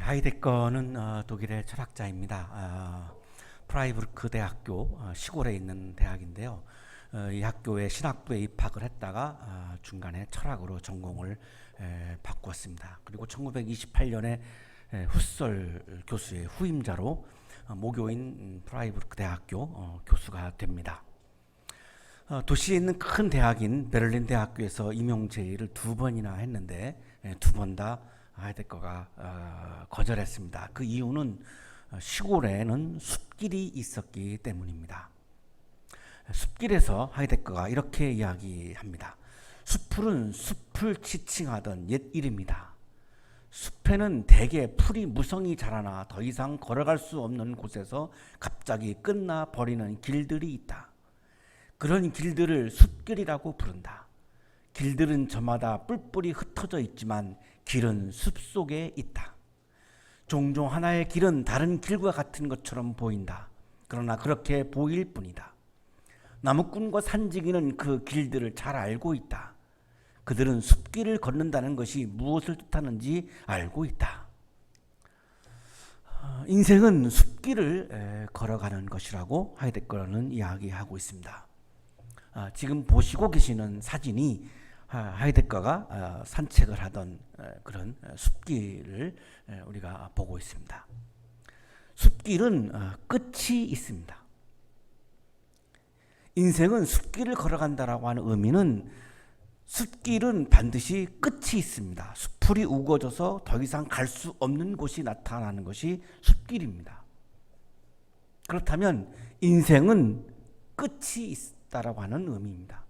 하이데거는 독일의 철학자입니다. 프라이부르크 대학교 시골에 있는 대학인데요. 이 학교에 신학부에 입학을 했다가 중간에 철학으로 전공을 바꾸었습니다. 그리고 1928년에 후설 교수의 후임자로 모교인 프라이부르크 대학교 교수가 됩니다. 도시에 있는 큰 대학인 베를린 대학교에서 임용 제의를 2번이나 했는데 2번 다 하이데거가 거절했습니다. 그 이유는 시골에는 숲길이 있었기 때문입니다. 숲길에서 하이데거가 이렇게 이야기합니다. 숲풀은 숲을 지칭하던 옛 이름이다. 숲에는 대개 풀이 무성히 자라나 더 이상 걸어갈 수 없는 곳에서 갑자기 끝나 버리는 길들이 있다. 그런 길들을 숲길이라고 부른다. 길들은 저마다 뿔뿔이 흩어져 있지만 길은 숲속에 있다. 종종 하나의 길은 다른 길과 같은 것처럼 보인다. 그러나 그렇게 보일 뿐이다. 나무꾼과 산지기는 그 길들을 잘 알고 있다. 그들은 숲길을 걷는다는 것이 무엇을 뜻하는지 알고 있다. 인생은 숲길을 걸어가는 것이라고 하이데거는 이야기하고 있습니다. 지금 보시고 계시는 사진이 하이데거가 산책을 하던 그런 숲길을 우리가 보고 있습니다. 숲길은 끝이 있습니다. 인생은 숲길을 걸어간다라고 하는 의미는 숲길은 반드시 끝이 있습니다. 숲풀이 우거져서 더 이상 갈 수 없는 곳이 나타나는 것이 숲길입니다. 그렇다면 인생은 끝이 있다라고 하는 의미입니다.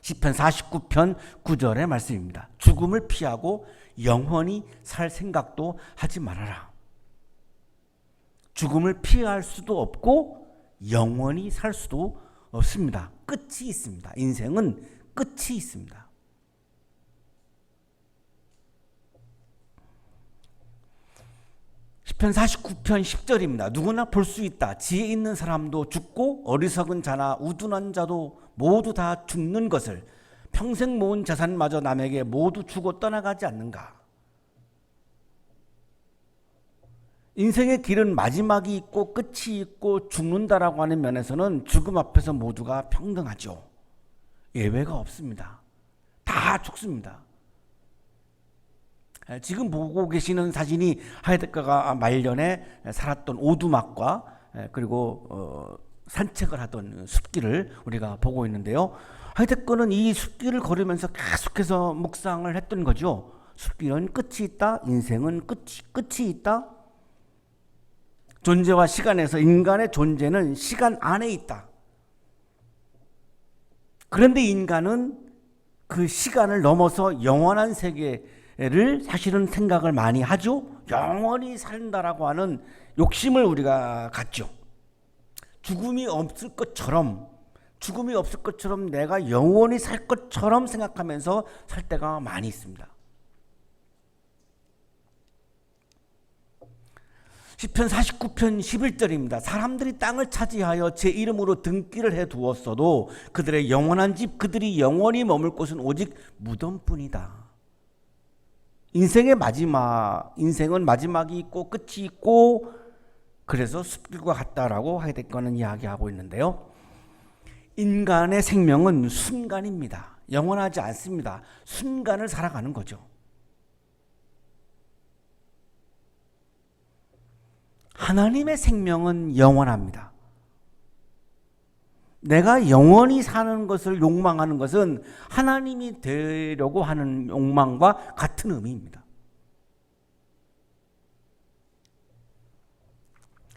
시편 49편 9절의 말씀입니다. 죽음을 피하고 영원히 살 생각도 하지 말아라. 죽음을 피할 수도 없고 영원히 살 수도 없습니다. 끝이 있습니다. 인생은 끝이 있습니다. 시편 49편 10절입니다. 누구나 볼 수 있다. 지혜 있는 사람도 죽고 어리석은 자나 우둔한 자도 모두 다 죽는 것을 평생 모은 재산마저 남에게 모두 주고 떠나가지 않는가. 인생의 길은 마지막이 있고 끝이 있고 죽는다라고 하는 면에서는 죽음 앞에서 모두가 평등하죠. 예외가 없습니다. 다 죽습니다. 지금 보고 계시는 사진이 하이데거가 말년에 살았던 오두막과 그리고 산책을 하던 숲길을 우리가 보고 있는데요. 하이데거는 이 숲길을 걸으면서 계속해서 묵상을 했던 거죠. 숲길은 끝이 있다. 인생은 끝이 있다. 존재와 시간에서 인간의 존재는 시간 안에 있다. 그런데 인간은 그 시간을 넘어서 영원한 세계를 사실은 생각을 많이 하죠. 영원히 산다라고 하는 욕심을 우리가 갖죠. 죽음이 없을 것처럼 내가 영원히 살 것처럼 생각하면서 살 때가 많이 있습니다. 시편 49편 11절입니다. 사람들이 땅을 차지하여 제 이름으로 등기를 해두었어도 그들의 영원한 집, 그들이 영원히 머물 곳은 오직 무덤뿐이다. 인생은 마지막이 있고 끝이 있고 그래서 숲길과 같다라고 하이데거는 이야기하고 있는데요. 인간의 생명은 순간입니다. 영원하지 않습니다. 순간을 살아가는 거죠. 하나님의 생명은 영원합니다. 내가 영원히 사는 것을 욕망하는 것은 하나님이 되려고 하는 욕망과 같은 의미입니다.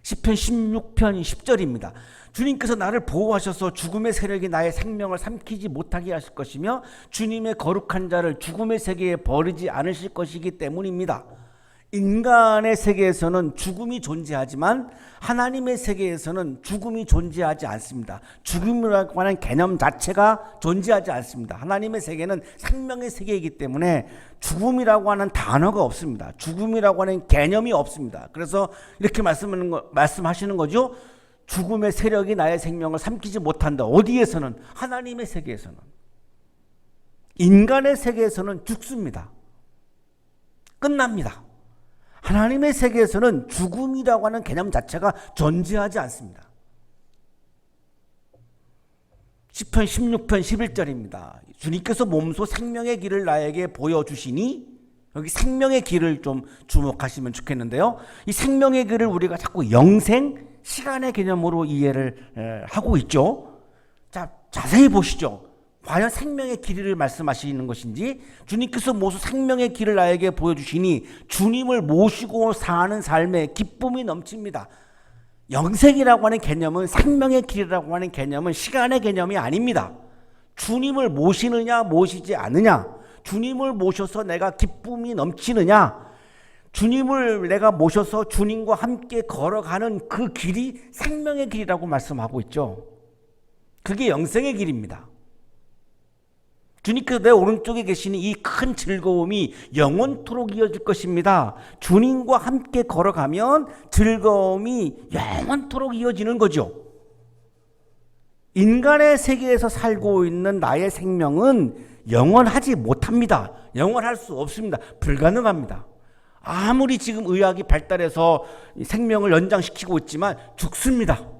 시편 16편 10절입니다. 주님께서 나를 보호하셔서 죽음의 세력이 나의 생명을 삼키지 못하게 하실 것이며 주님의 거룩한 자를 죽음의 세계에 버리지 않으실 것이기 때문입니다. 인간의 세계에서는 죽음이 존재하지만 하나님의 세계에서는 죽음이 존재하지 않습니다. 죽음이라고 하는 개념 자체가 존재하지 않습니다. 하나님의 세계는 생명의 세계이기 때문에 죽음이라고 하는 단어가 없습니다. 죽음이라고 하는 개념이 없습니다. 그래서 이렇게 말씀하시는 거죠. 죽음의 세력이 나의 생명을 삼키지 못한다. 어디에서는? 하나님의 세계에서는. 인간의 세계에서는 죽습니다. 끝납니다. 하나님의 세계에서는 죽음이라고 하는 개념 자체가 존재하지 않습니다. 시편 16편 11절입니다. 주님께서 몸소 생명의 길을 나에게 보여주시니, 여기 생명의 길을 좀 주목하시면 좋겠는데요. 이 생명의 길을 우리가 자꾸 영생, 시간의 개념으로 이해를 하고 있죠. 자, 자세히 보시죠. 과연 생명의 길이를 말씀하시는 것인지, 주님께서 모두 생명의 길을 나에게 보여주시니 주님을 모시고 사는 삶에 기쁨이 넘칩니다. 영생이라고 하는 개념은, 생명의 길이라고 하는 개념은 시간의 개념이 아닙니다. 주님을 모시느냐 모시지 않느냐, 주님을 모셔서 내가 기쁨이 넘치느냐, 주님을 내가 모셔서 주님과 함께 걸어가는 그 길이 생명의 길이라고 말씀하고 있죠. 그게 영생의 길입니다. 주님께서 내 오른쪽에 계시는 이 큰 즐거움이 영원토록 이어질 것입니다. 주님과 함께 걸어가면 즐거움이 영원토록 이어지는 거죠. 인간의 세계에서 살고 있는 나의 생명은 영원하지 못합니다. 영원할 수 없습니다. 불가능합니다. 아무리 지금 의학이 발달해서 생명을 연장시키고 있지만 죽습니다.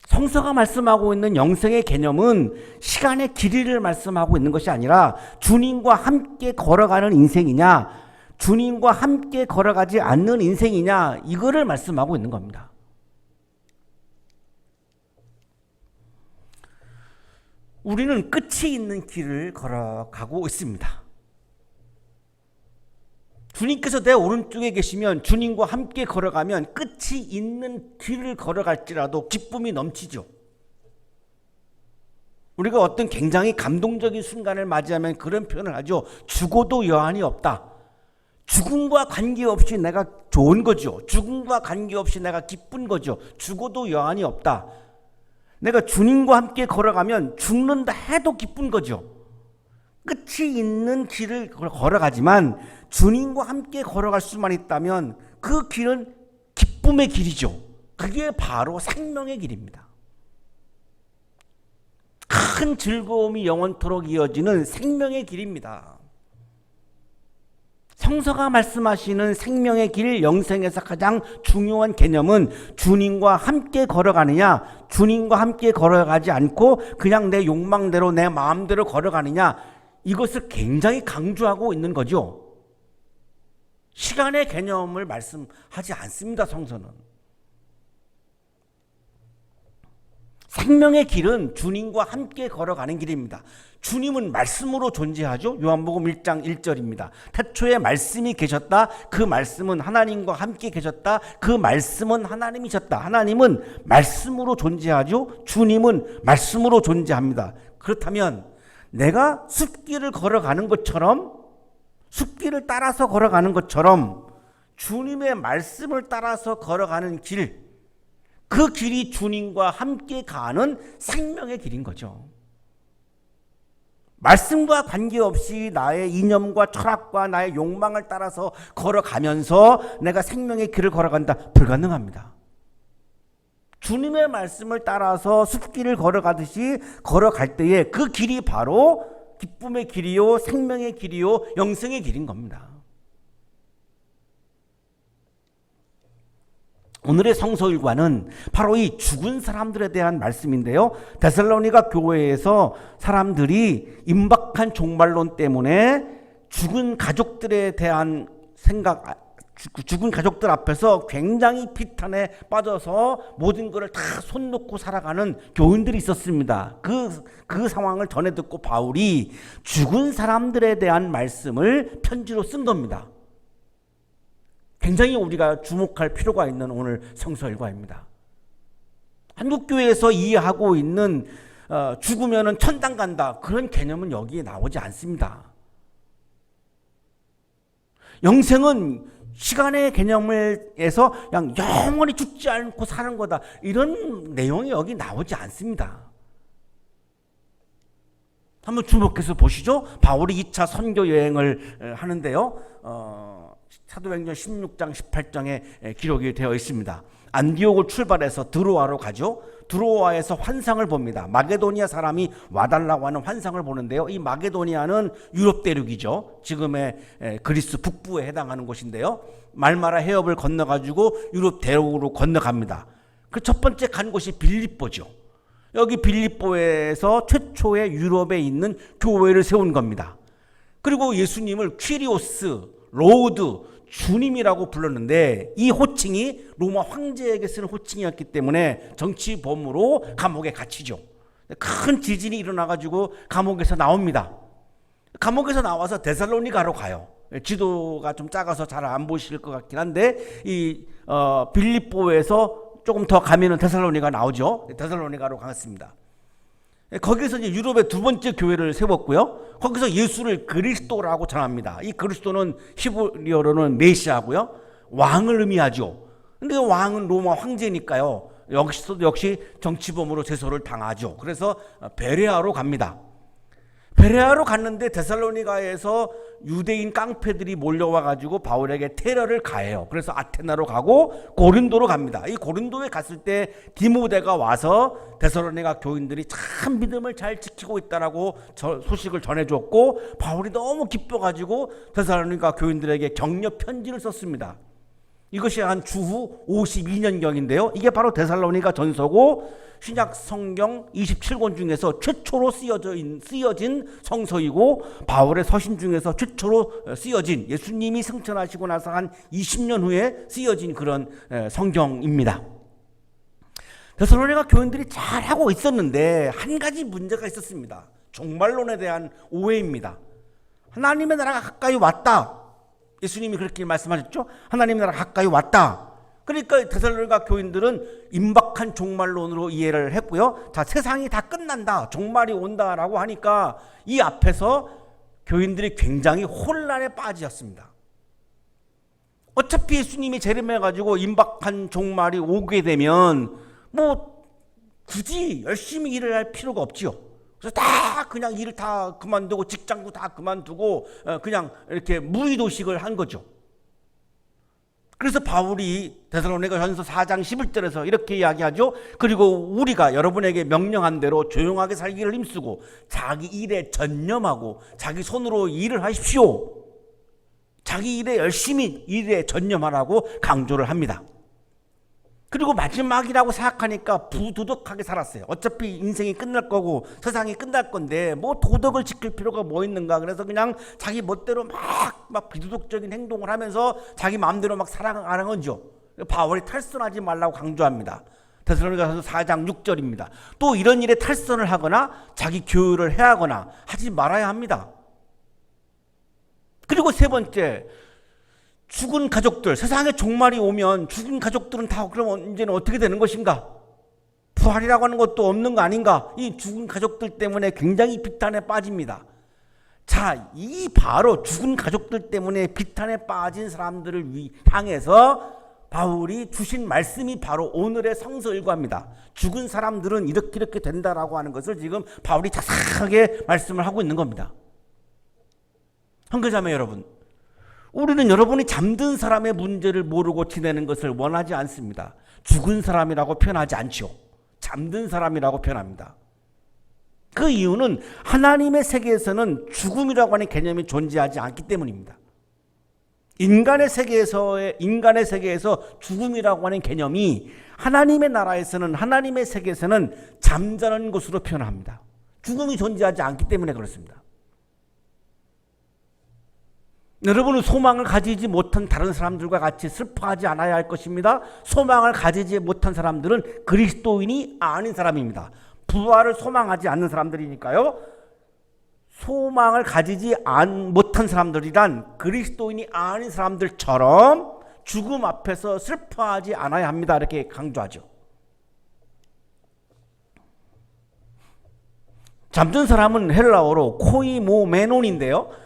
성서가 말씀하고 있는 영생의 개념은 시간의 길이를 말씀하고 있는 것이 아니라 주님과 함께 걸어가는 인생이냐, 주님과 함께 걸어가지 않는 인생이냐, 이거를 말씀하고 있는 겁니다. 우리는 끝이 있는 길을 걸어가고 있습니다. 주님께서 내 오른쪽에 계시면, 주님과 함께 걸어가면 끝이 있는 길을 걸어갈지라도 기쁨이 넘치죠. 우리가 어떤 굉장히 감동적인 순간을 맞이하면 그런 표현을 하죠. 죽어도 여한이 없다. 죽음과 관계없이 내가 좋은 거죠. 죽음과 관계없이 내가 기쁜 거죠. 죽어도 여한이 없다. 내가 주님과 함께 걸어가면 죽는다 해도 기쁜 거죠. 끝이 있는 길을 걸어가지만 주님과 함께 걸어갈 수만 있다면 그 길은 기쁨의 길이죠. 그게 바로 생명의 길입니다. 큰 즐거움이 영원토록 이어지는 생명의 길입니다. 성서가 말씀하시는 생명의 길, 영생에서 가장 중요한 개념은 주님과 함께 걸어가느냐, 주님과 함께 걸어가지 않고 그냥 내 욕망대로 내 마음대로 걸어가느냐, 이것을 굉장히 강조하고 있는 거죠. 시간의 개념을 말씀하지 않습니다. 성서는. 생명의 길은 주님과 함께 걸어가는 길입니다. 주님은 말씀으로 존재하죠. 요한복음 1장 1절입니다. 태초에 말씀이 계셨다. 그 말씀은 하나님과 함께 계셨다. 그 말씀은 하나님이셨다. 하나님은 말씀으로 존재하죠. 주님은 말씀으로 존재합니다. 그렇다면 내가 숲길을 걸어가는 것처럼, 숲길을 따라서 걸어가는 것처럼 주님의 말씀을 따라서 걸어가는 길, 그 길이 주님과 함께 가는 생명의 길인 거죠. 말씀과 관계없이 나의 이념과 철학과 나의 욕망을 따라서 걸어가면서 내가 생명의 길을 걸어간다. 불가능합니다. 주님의 말씀을 따라서 숲길을 걸어가듯이 걸어갈 때에 그 길이 바로 기쁨의 길이요, 생명의 길이요, 영생의 길인 겁니다. 오늘의 성서 일과는 바로 이 죽은 사람들에 대한 말씀인데요. 데살로니가 교회에서 사람들이 임박한 종말론 때문에 죽은 가족들에 대한 생각, 죽은 가족들 앞에서 굉장히 비탄에 빠져서 모든 것을 다 손 놓고 살아가는 교인들이 있었습니다. 그 상황을 전해 듣고 바울이 죽은 사람들에 대한 말씀을 편지로 쓴 겁니다. 굉장히 우리가 주목할 필요가 있는 오늘 성서 일과입니다. 한국교회에서 이해하고 있는 죽으면 천당 간다, 그런 개념은 여기에 나오지 않습니다. 영생은 시간의 개념에서 그냥 영원히 죽지 않고 사는 거다, 이런 내용이 여기 나오지 않습니다. 한번 주목해서 보시죠. 바울이 2차 선교 여행을 하는데요. 사도행전 16장 18장에 기록이 되어 있습니다. 안디옥을 출발해서 드로아로 가죠. 드로아에서 환상을 봅니다. 마게도니아 사람이 와달라고 하는 환상을 보는데요. 이 마게도니아는 유럽 대륙이죠. 지금의 그리스 북부에 해당하는 곳인데요. 말마라 해협을 건너가지고 유럽 대륙으로 건너갑니다. 그 첫 번째 간 곳이 빌립보죠. 여기 빌립보에서 최초의 유럽에 있는 교회를 세운 겁니다. 그리고 예수님을 퀴리오스, 로드, 주님이라고 불렀는데 이 호칭이 로마 황제에게 쓰는 호칭이었기 때문에 정치범으로 감옥에 갇히죠. 큰 지진이 일어나가지고 감옥에서 나옵니다. 감옥에서 나와서 데살로니가로 가요. 지도가 좀 작아서 잘 안 보실 것 같긴 한데 이 빌립보에서 조금 더 가면은 데살로니가 나오죠. 데살로니가로 갔습니다. 거기서 이제 유럽의 두 번째 교회를 세웠고요. 거기서 예수를 그리스도라고 전합니다. 이 그리스도는 히브리어로는 메시아고요. 왕을 의미하죠. 근데 왕은 로마 황제니까요. 역시 정치범으로 제소를 당하죠. 그래서 베레아로 갑니다. 베레아로 갔는데 데살로니가에서 유대인 깡패들이 몰려와가지고 바울에게 테러를 가해요. 그래서 아테나로 가고 고린도로 갑니다. 이 고린도에 갔을 때 디모데가 와서 데살로니가 교인들이 참 믿음을 잘 지키고 있다라고 소식을 전해줬고 바울이 너무 기뻐가지고 데살로니가 교인들에게 격려 편지를 썼습니다. 이것이 한 주후 52년경인데요. 이게 바로 데살로니가 전서고 신약 성경 27권 중에서 최초로 쓰여진 성서이고 바울의 서신 중에서 최초로 쓰여진 예수님이 승천하시고 나서 한 20년 후에 쓰여진 그런 성경입니다. 데살로니가 교인들이 잘하고 있었는데 한 가지 문제가 있었습니다. 종말론에 대한 오해입니다. 하나님의 나라가 가까이 왔다. 예수님이 그렇게 말씀하셨죠. 하나님의 나라가 가까이 왔다. 그러니까 데살로니가 교인들은 임박한 종말론으로 이해를 했고요. 자, 세상이 다 끝난다. 종말이 온다라고 하니까 이 앞에서 교인들이 굉장히 혼란에 빠졌습니다. 어차피 예수님이 재림해가지고 임박한 종말이 오게 되면 뭐 굳이 열심히 일을 할 필요가 없지요. 그래서 다 그냥 일을 다 그만두고 직장도 다 그만두고 그냥 이렇게 무의도식을 한 거죠. 그래서 바울이 데살로니가전서 4장 11절에서 이렇게 이야기하죠. 그리고 우리가 여러분에게 명령한 대로 조용하게 살기를 힘쓰고 자기 일에 전념하고 자기 손으로 일을 하십시오. 자기 일에 열심히 일에 전념하라고 강조를 합니다. 그리고 마지막이라고 생각하니까 부도덕하게 살았어요. 어차피 인생이 끝날 거고 세상이 끝날 건데 뭐 도덕을 지킬 필요가 뭐 있는가. 그래서 그냥 자기 멋대로 막 비도덕적인 행동을 하면서 자기 마음대로 막 살아가는 거죠. 바울이 탈선하지 말라고 강조합니다. 데살로니가전서 4장 6절입니다. 또 이런 일에 탈선을 하거나 자기 교율을 해하거나 하지 말아야 합니다. 그리고 세 번째, 죽은 가족들, 세상에 종말이 오면 죽은 가족들은 다 그럼 이제는 어떻게 되는 것인가? 부활이라고 하는 것도 없는 거 아닌가? 이 죽은 가족들 때문에 굉장히 비탄에 빠집니다. 자, 이 바로 죽은 가족들 때문에 비탄에 빠진 사람들을 향해서 바울이 주신 말씀이 바로 오늘의 성서 일과입니다. 죽은 사람들은 이렇게 된다라고 하는 것을 지금 바울이 자세하게 말씀을 하고 있는 겁니다. 형제자매 여러분, 우리는 여러분이 잠든 사람의 문제를 모르고 지내는 것을 원하지 않습니다. 죽은 사람이라고 표현하지 않죠. 잠든 사람이라고 표현합니다. 그 이유는 하나님의 세계에서는 죽음이라고 하는 개념이 존재하지 않기 때문입니다. 인간의 세계에서 죽음이라고 하는 개념이 하나님의 나라에서는, 하나님의 세계에서는 잠자는 것으로 표현합니다. 죽음이 존재하지 않기 때문에 그렇습니다. 여러분은 소망을 가지지 못한 다른 사람들과 같이 슬퍼하지 않아야 할 것입니다. 소망을 가지지 못한 사람들은 그리스도인이 아닌 사람입니다. 부활을 소망하지 않는 사람들이니까요. 소망을 가지지 못한 사람들이란 그리스도인이 아닌 사람들처럼 죽음 앞에서 슬퍼하지 않아야 합니다. 이렇게 강조하죠. 잠든 사람은 헬라어로 코이모메논인데요.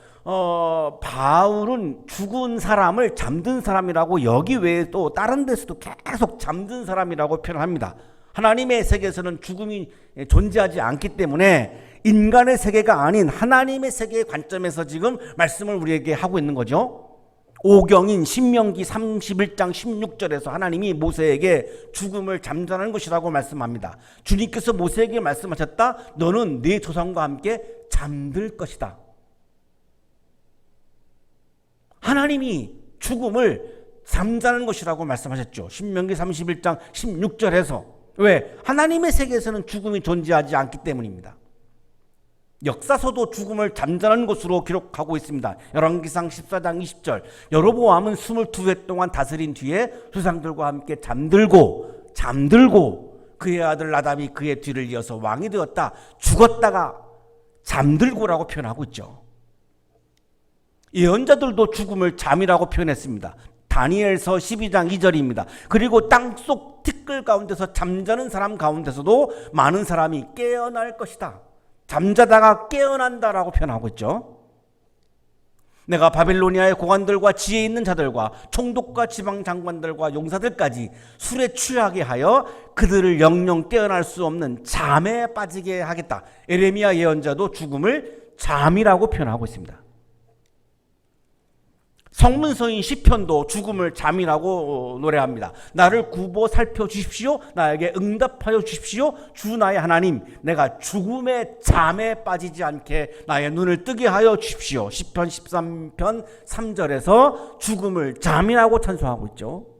바울은 죽은 사람을 잠든 사람이라고 여기 외에 또 다른 데서도 계속 잠든 사람이라고 표현합니다. 하나님의 세계에서는 죽음이 존재하지 않기 때문에 인간의 세계가 아닌 하나님의 세계의 관점에서 지금 말씀을 우리에게 하고 있는 거죠. 오경인 신명기 31장 16절에서 하나님이 모세에게 죽음을 잠잠하는 것이라고 말씀합니다. 주님께서 모세에게 말씀하셨다. 너는 네 조상과 함께 잠들 것이다. 하나님이 죽음을 잠자는 것이라고 말씀하셨죠. 신명기 31장 16절에서. 왜? 하나님의 세계에서는 죽음이 존재하지 않기 때문입니다. 역사서도 죽음을 잠자는 것으로 기록하고 있습니다. 열왕기상 14장 20절. 여로보암은 22해 동안 다스린 뒤에 조상들과 함께 잠들고 그의 아들 나답이 그의 뒤를 이어서 왕이 되었다. 죽었다가 잠들고라고 표현하고 있죠. 예언자들도 죽음을 잠이라고 표현했습니다. 다니엘서 12장 2절입니다. 그리고 땅속 티끌 가운데서 잠자는 사람 가운데서도 많은 사람이 깨어날 것이다. 잠자다가 깨어난다라고 표현하고 있죠. 내가 바빌로니아의 고관들과 지혜 있는 자들과 총독과 지방 장관들과 용사들까지 술에 취하게 하여 그들을 영영 깨어날 수 없는 잠에 빠지게 하겠다. 에레미야 예언자도 죽음을 잠이라고 표현하고 있습니다. 성문서인 시편도 죽음을 잠이라고 노래합니다. 나를 굽어 살펴주십시오. 나에게 응답하여 주십시오. 주 나의 하나님, 내가 죽음의 잠에 빠지지 않게 나의 눈을 뜨게 하여 주십시오. 시편 13편 3절에서 죽음을 잠이라고 찬송하고 있죠.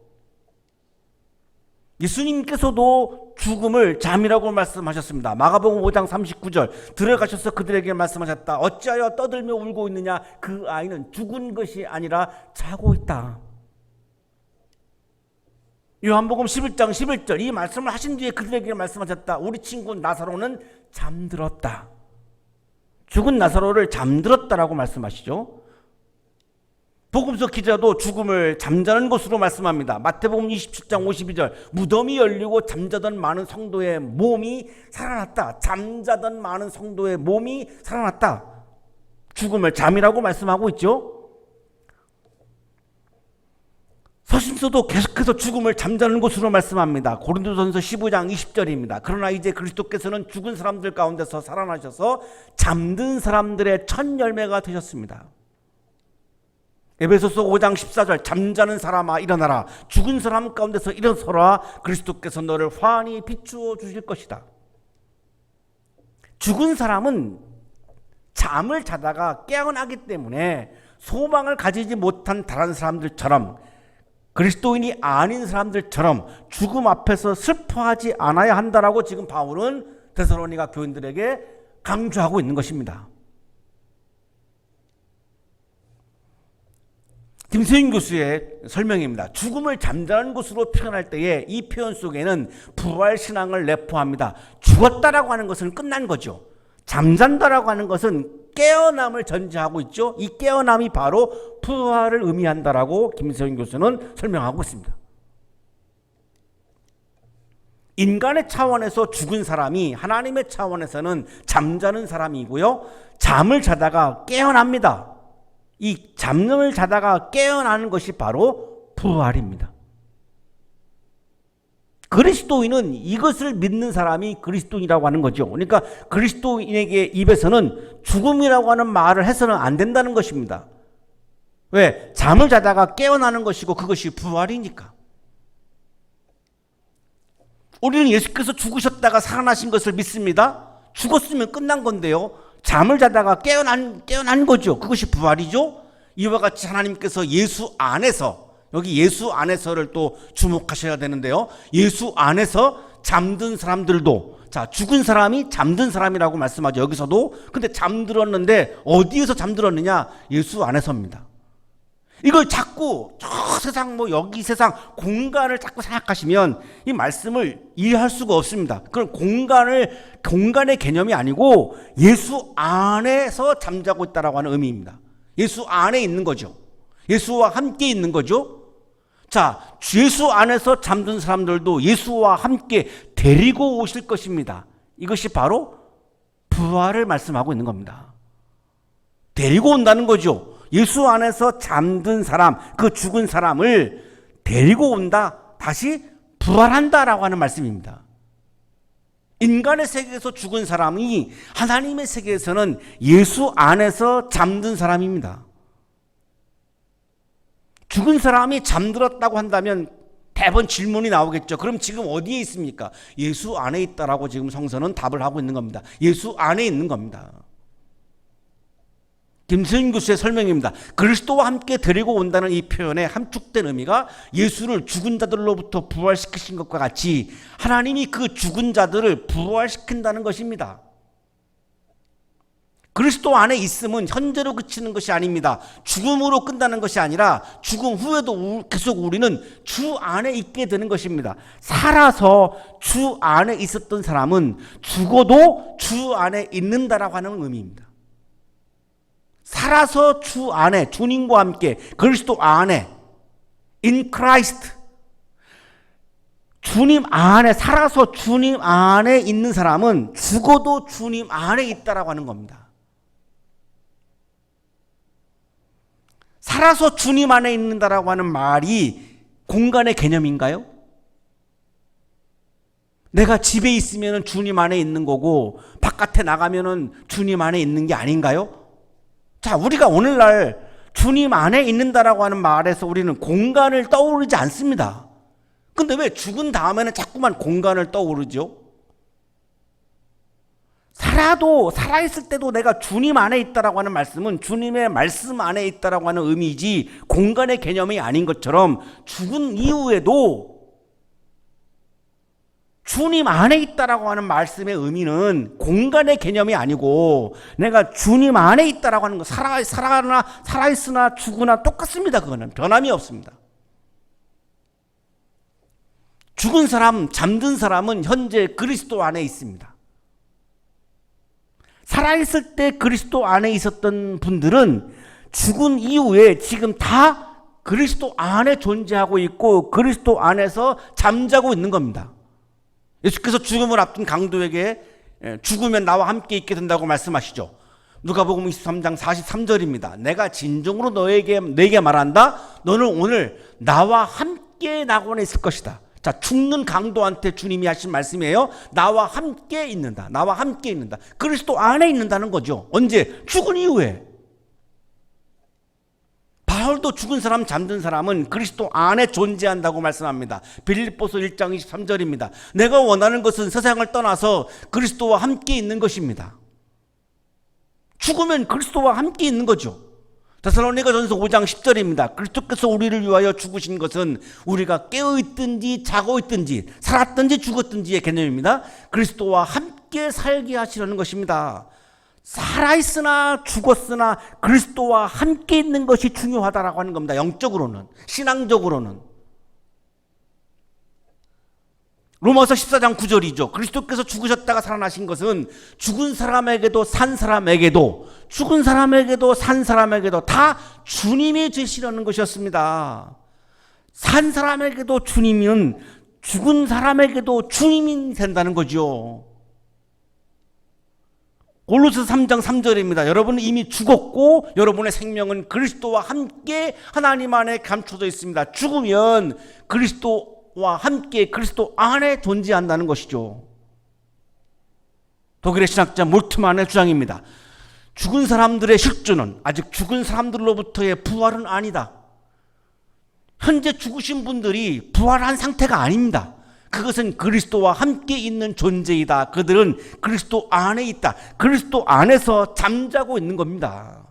예수님께서도 죽음을 잠이라고 말씀하셨습니다. 마가복음 5장 39절. 들어가셔서 그들에게 말씀하셨다. 어찌하여 떠들며 울고 있느냐? 그 아이는 죽은 것이 아니라 자고 있다. 요한복음 11장 11절. 이 말씀을 하신 뒤에 그들에게 말씀하셨다. 우리 친구 나사로는 잠들었다. 죽은 나사로를 잠들었다라고 말씀하시죠. 복음서 기자도 죽음을 잠자는 것으로 말씀합니다. 마태복음 27장 52절. 무덤이 열리고 잠자던 많은 성도의 몸이 살아났다. 잠자던 많은 성도의 몸이 살아났다. 죽음을 잠이라고 말씀하고 있죠. 서신서도 계속해서 죽음을 잠자는 것으로 말씀합니다. 고린도전서 15장 20절입니다. 그러나 이제 그리스도께서는 죽은 사람들 가운데서 살아나셔서 잠든 사람들의 첫 열매가 되셨습니다. 에베소서 5장 14절. 잠자는 사람아 일어나라. 죽은 사람 가운데서 일어서라. 그리스도께서 너를 환히 비추어 주실 것이다. 죽은 사람은 잠을 자다가 깨어나기 때문에 소망을 가지지 못한 다른 사람들처럼, 그리스도인이 아닌 사람들처럼 죽음 앞에서 슬퍼하지 않아야 한다라고 지금 바울은 데살로니가 교인들에게 강조하고 있는 것입니다. 김세윤 교수의 설명입니다. 죽음을 잠자는 것으로 표현할 때에 이 표현 속에는 부활신앙을 내포합니다. 죽었다라고 하는 것은 끝난 거죠. 잠잔다라고 하는 것은 깨어남을 전제하고 있죠. 이 깨어남이 바로 부활을 의미한다라고 김세윤 교수는 설명하고 있습니다. 인간의 차원에서 죽은 사람이 하나님의 차원에서는 잠자는 사람이고요. 잠을 자다가 깨어납니다. 이 잠을 자다가 깨어나는 것이 바로 부활입니다. 그리스도인은 이것을 믿는 사람이 그리스도인이라고 하는 거죠. 그러니까 그리스도인에게 입에서는 죽음이라고 하는 말을 해서는 안 된다는 것입니다. 왜? 잠을 자다가 깨어나는 것이고 그것이 부활이니까. 우리는 예수께서 죽으셨다가 살아나신 것을 믿습니다. 죽었으면 끝난 건데요. 잠을 자다가 깨어난 거죠. 그것이 부활이죠. 이와 같이 하나님께서 예수 안에서, 여기 예수 안에서를 또 주목하셔야 되는데요. 예수 안에서 잠든 사람들도, 자, 죽은 사람이 잠든 사람이라고 말씀하죠. 여기서도. 근데 잠들었는데 어디에서 잠들었느냐? 예수 안에서입니다. 이걸 자꾸 저 세상 여기 세상 공간을 자꾸 생각하시면 이 말씀을 이해할 수가 없습니다. 그럼 공간의 개념이 아니고 예수 안에서 잠자고 있다라고 하는 의미입니다. 예수 안에 있는 거죠. 예수와 함께 있는 거죠. 자, 예수 안에서 잠든 사람들도 예수와 함께 데리고 오실 것입니다. 이것이 바로 부활을 말씀하고 있는 겁니다. 데리고 온다는 거죠. 예수 안에서 잠든 사람, 그 죽은 사람을 데리고 온다, 다시 부활한다라고 하는 말씀입니다. 인간의 세계에서 죽은 사람이 하나님의 세계에서는 예수 안에서 잠든 사람입니다. 죽은 사람이 잠들었다고 한다면 대번 질문이 나오겠죠. 그럼 지금 어디에 있습니까? 예수 안에 있다라고 지금 성서는 답을 하고 있는 겁니다. 예수 안에 있는 겁니다. 김수현 교수의 설명입니다. 그리스도와 함께 데리고 온다는 이 표현의 함축된 의미가 예수를 죽은 자들로부터 부활시키신 것과 같이 하나님이 그 죽은 자들을 부활시킨다는 것입니다. 그리스도 안에 있음은 현재로 그치는 것이 아닙니다. 죽음으로 끝나는 것이 아니라 죽음 후에도 계속 우리는 주 안에 있게 되는 것입니다. 살아서 주 안에 있었던 사람은 죽어도 주 안에 있는다라고 하는 의미입니다. 살아서 주 안에, 주님과 함께 그리스도 안에, in Christ, 주님 안에, 살아서 주님 안에 있는 사람은 죽어도 주님 안에 있다라고 하는 겁니다. 살아서 주님 안에 있는다라고 하는 말이 공간의 개념인가요? 내가 집에 있으면 주님 안에 있는 거고 바깥에 나가면 주님 안에 있는 게 아닌가요? 자, 우리가 오늘날 주님 안에 있는다라고 하는 말에서 우리는 공간을 떠오르지 않습니다. 근데 왜 죽은 다음에는 자꾸만 공간을 떠오르죠? 살아있을 때도 내가 주님 안에 있다라고 하는 말씀은 주님의 말씀 안에 있다라고 하는 의미이지 공간의 개념이 아닌 것처럼 죽은 이후에도 주님 안에 있다라고 하는 말씀의 의미는 공간의 개념이 아니고 내가 주님 안에 있다라고 하는 거 살아있으나 죽으나 똑같습니다. 그거는 변함이 없습니다. 죽은 사람, 잠든 사람은 현재 그리스도 안에 있습니다. 살아있을 때 그리스도 안에 있었던 분들은 죽은 이후에 지금 다 그리스도 안에 존재하고 있고 그리스도 안에서 잠자고 있는 겁니다. 예수께서 죽음을 앞둔 강도에게 죽으면 나와 함께 있게 된다고 말씀하시죠. 누가복음 23장 43절입니다. 내가 진정으로 너에게 말한다. 너는 오늘 나와 함께 나고는 있을 것이다. 자, 죽는 강도한테 주님이 하신 말씀이에요. 나와 함께 있는다. 나와 함께 있는다. 그리스도 안에 있는다는 거죠. 언제? 죽은 이후에. 바울도 죽은 사람, 잠든 사람은 그리스도 안에 존재한다고 말씀합니다. 빌립보서 1장 23절입니다. 내가 원하는 것은 세상을 떠나서 그리스도와 함께 있는 것입니다. 죽으면 그리스도와 함께 있는 거죠. 데살로니가전서 5장 10절입니다. 그리스도께서 우리를 위하여 죽으신 것은 우리가 깨어있든지 자고 있든지 살았든지 죽었든지의 개념입니다. 그리스도와 함께 살게 하시려는 것입니다. 살아있으나 죽었으나 그리스도와 함께 있는 것이 중요하다라고 하는 겁니다. 영적으로는, 신앙적으로는. 로마서 14장 9절이죠. 그리스도께서 죽으셨다가 살아나신 것은 죽은 사람에게도 산 사람에게도 죽은 사람에게도 산 사람에게도 다 주님이 되시려는 것이었습니다. 산 사람에게도 주님은 죽은 사람에게도 주님이 된다는 거죠. 골로새서 3장 3절입니다. 여러분은 이미 죽었고 여러분의 생명은 그리스도와 함께 하나님 안에 감춰져 있습니다. 죽으면 그리스도와 함께 그리스도 안에 존재한다는 것이죠. 독일의 신학자 몰트만의 주장입니다. 죽은 사람들의 실존은 아직 죽은 사람들로부터의 부활은 아니다. 현재 죽으신 분들이 부활한 상태가 아닙니다. 그것은 그리스도와 함께 있는 존재이다. 그들은 그리스도 안에 있다. 그리스도 안에서 잠자고 있는 겁니다.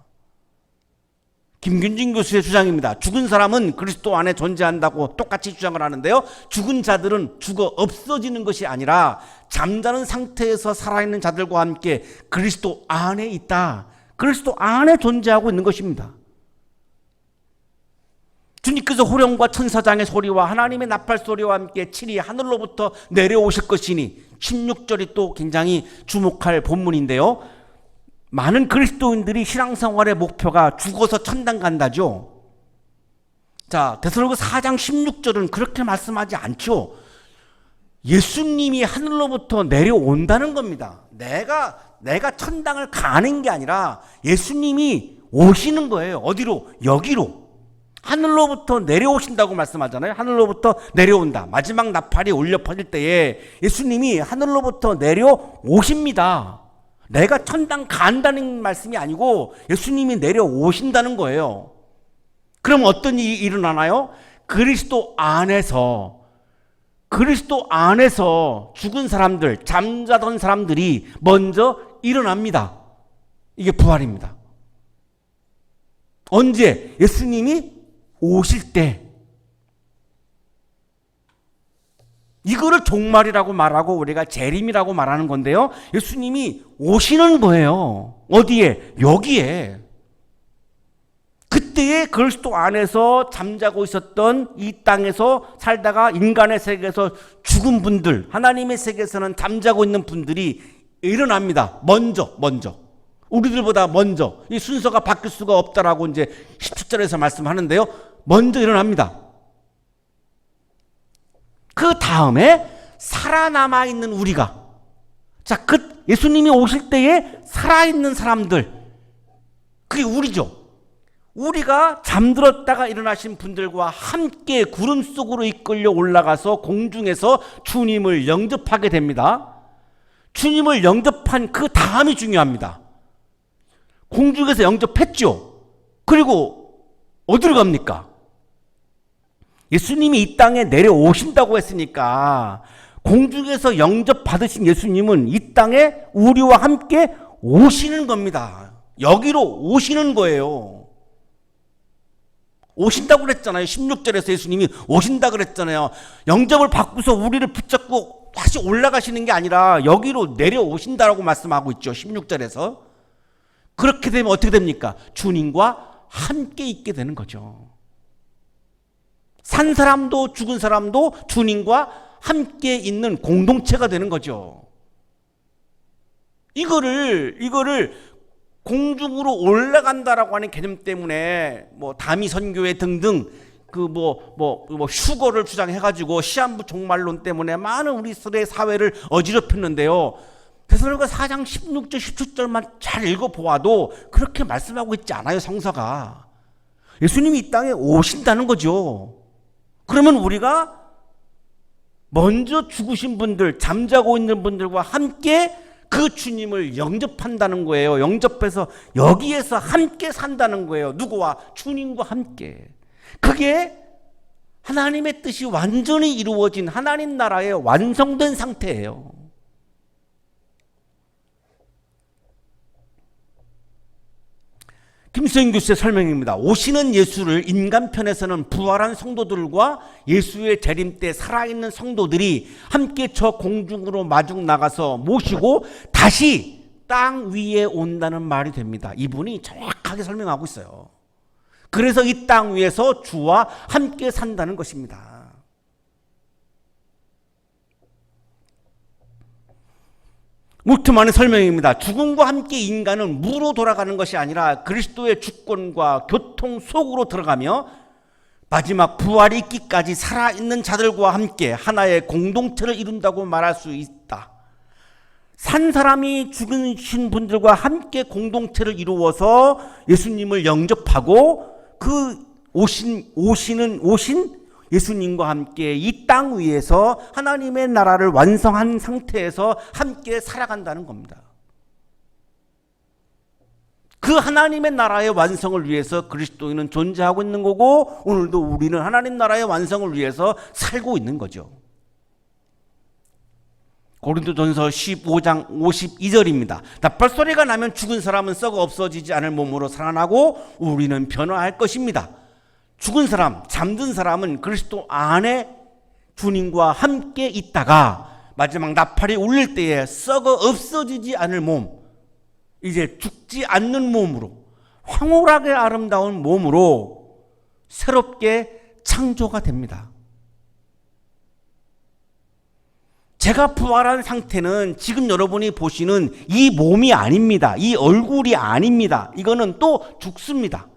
김균진 교수의 주장입니다. 죽은 사람은 그리스도 안에 존재한다고 똑같이 주장을 하는데요. 죽은 자들은 죽어 없어지는 것이 아니라 잠자는 상태에서 살아있는 자들과 함께 그리스도 안에 있다. 그리스도 안에 존재하고 있는 것입니다. 주님께서 호령과 천사장의 소리와 하나님의 나팔 소리와 함께 칠이 하늘로부터 내려오실 것이니 16절이 또 굉장히 주목할 본문인데요. 많은 그리스도인들이 신앙생활의 목표가 죽어서 천당 간다죠. 자, 데살로니가 4장 16절은 그렇게 말씀하지 않죠. 예수님이 하늘로부터 내려온다는 겁니다. 내가 천당을 가는 게 아니라 예수님이 오시는 거예요. 어디로? 여기로. 하늘로부터 내려오신다고 말씀하잖아요. 하늘로부터 내려온다. 마지막 나팔이 울려 퍼질 때에 예수님이 하늘로부터 내려오십니다. 내가 천당 간다는 말씀이 아니고 예수님이 내려오신다는 거예요. 그럼 어떤 일이 일어나나요? 그리스도 안에서 죽은 사람들, 잠자던 사람들이 먼저 일어납니다. 이게 부활입니다. 언제? 예수님이 오실 때. 이거를 종말이라고 말하고 우리가 재림이라고 말하는 건데요. 예수님이 오시는 거예요. 어디에? 여기에. 그때에 그리스도 안에서 잠자고 있었던 이 땅에서 살다가 인간의 세계에서 죽은 분들, 하나님의 세계에서는 잠자고 있는 분들이 일어납니다. 먼저. 우리들보다 먼저. 이 순서가 바뀔 수가 없다라고 이제 17절에서 말씀하는데요. 먼저 일어납니다. 그 다음에 살아남아 있는 우리가, 자, 예수님이 오실 때에 살아있는 사람들, 그게 우리죠. 우리가 잠들었다가 일어나신 분들과 함께 구름 속으로 이끌려 올라가서 공중에서 주님을 영접하게 됩니다. 주님을 영접한 그 다음이 중요합니다. 공중에서 영접했죠. 그리고 어디로 갑니까? 예수님이 이 땅에 내려오신다고 했으니까 공중에서 영접받으신 예수님은 이 땅에 우리와 함께 오시는 겁니다. 여기로 오시는 거예요. 오신다고 그랬잖아요. 16절에서 예수님이 오신다 그랬잖아요. 영접을 받고서 우리를 붙잡고 다시 올라가시는 게 아니라 여기로 내려오신다라고 말씀하고 있죠. 16절에서. 그렇게 되면 어떻게 됩니까? 주님과 함께 있게 되는 거죠. 산 사람도 죽은 사람도 주님과 함께 있는 공동체가 되는 거죠. 이거를 공중으로 올라간다라고 하는 개념 때문에 뭐 다미 선교회 등등 휴거를 주장해가지고 시한부 종말론 때문에 많은 우리들의 사회를 어지럽혔는데요. 데살로니가 4장 16절 17절만 잘 읽어보아도 그렇게 말씀하고 있지 않아요. 성서가. 예수님이 이 땅에 오신다는 거죠. 그러면 우리가 먼저 죽으신 분들, 잠자고 있는 분들과 함께 그 주님을 영접한다는 거예요. 영접해서 여기에서 함께 산다는 거예요. 누구와? 주님과 함께. 그게 하나님의 뜻이 완전히 이루어진 하나님 나라의 완성된 상태예요. 김수영 교수의 설명입니다. 오시는 예수를 인간편에서는 부활한 성도들과 예수의 재림 때 살아있는 성도들이 함께 저 공중으로 마중 나가서 모시고 다시 땅 위에 온다는 말이 됩니다. 이분이 정확하게 설명하고 있어요. 그래서 이 땅 위에서 주와 함께 산다는 것입니다. 무트만의 설명입니다. 죽음과 함께 인간은 무로 돌아가는 것이 아니라 그리스도의 주권과 교통 속으로 들어가며 마지막 부활이 있기까지 살아있는 자들과 함께 하나의 공동체를 이룬다고 말할 수 있다. 산 사람이 죽으신 분들과 함께 공동체를 이루어서 예수님을 영접하고 그 오신 예수님과 함께 이 땅 위에서 하나님의 나라를 완성한 상태에서 함께 살아간다는 겁니다. 그 하나님의 나라의 완성을 위해서 그리스도인은 존재하고 있는 거고 오늘도 우리는 하나님 나라의 완성을 위해서 살고 있는 거죠. 고린도전서 15장 52절입니다. 납발소리가 나면 죽은 사람은 썩어 없어지지 않을 몸으로 살아나고 우리는 변화할 것입니다. 죽은 사람, 잠든 사람은 그리스도 안에 주님과 함께 있다가 마지막 나팔이 울릴 때에 썩어 없어지지 않을 몸, 이제 죽지 않는 몸으로 황홀하게 아름다운 몸으로 새롭게 창조가 됩니다. 제가 부활한 상태는 지금 여러분이 보시는 이 몸이 아닙니다. 이 얼굴이 아닙니다. 이거는 또 죽습니다.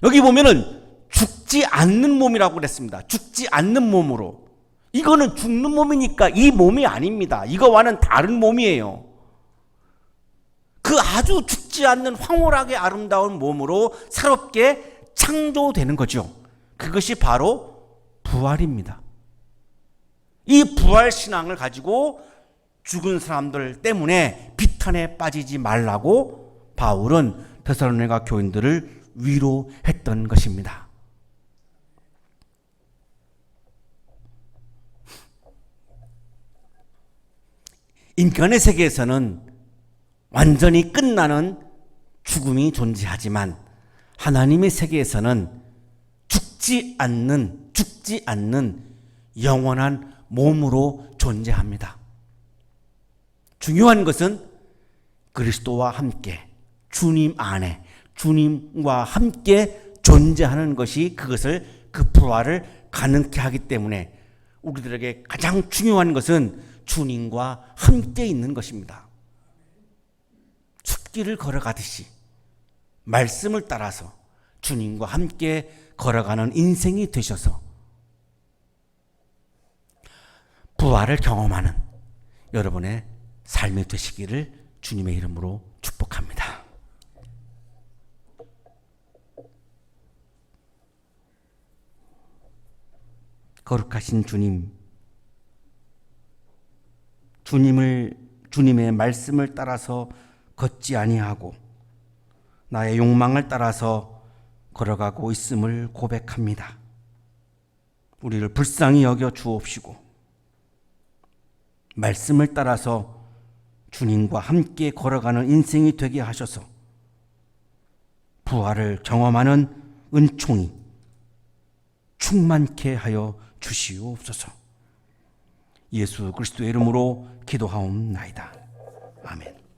여기 보면은 죽지 않는 몸이라고 그랬습니다. 죽지 않는 몸으로. 이거는 죽는 몸이니까 이 몸이 아닙니다. 이거와는 다른 몸이에요. 그 아주 죽지 않는 황홀하게 아름다운 몸으로 새롭게 창조되는 거죠. 그것이 바로 부활입니다. 이 부활 신앙을 가지고 죽은 사람들 때문에 비탄에 빠지지 말라고 바울은 데살로니가 교인들을 위로했던 것입니다. 인간의 세계에서는 완전히 끝나는 죽음이 존재하지만 하나님의 세계에서는 죽지 않는 영원한 몸으로 존재합니다. 중요한 것은 그리스도와 함께 주님 안에 주님과 함께 존재하는 것이 그 부활을 가능케 하기 때문에 우리들에게 가장 중요한 것은 주님과 함께 있는 것입니다. 숲길을 걸어가듯이 말씀을 따라서 주님과 함께 걸어가는 인생이 되셔서 부활을 경험하는 여러분의 삶이 되시기를 주님의 이름으로 축복합니다. 거룩하신 주님, 주님의 말씀을 따라서 걷지 아니하고 나의 욕망을 따라서 걸어가고 있음을 고백합니다. 우리를 불쌍히 여겨 주옵시고 말씀을 따라서 주님과 함께 걸어가는 인생이 되게 하셔서 부활을 경험하는 은총이 충만케 하여 주시옵소서. 예수 그리스도의 이름으로 기도하옵나이다. 아멘.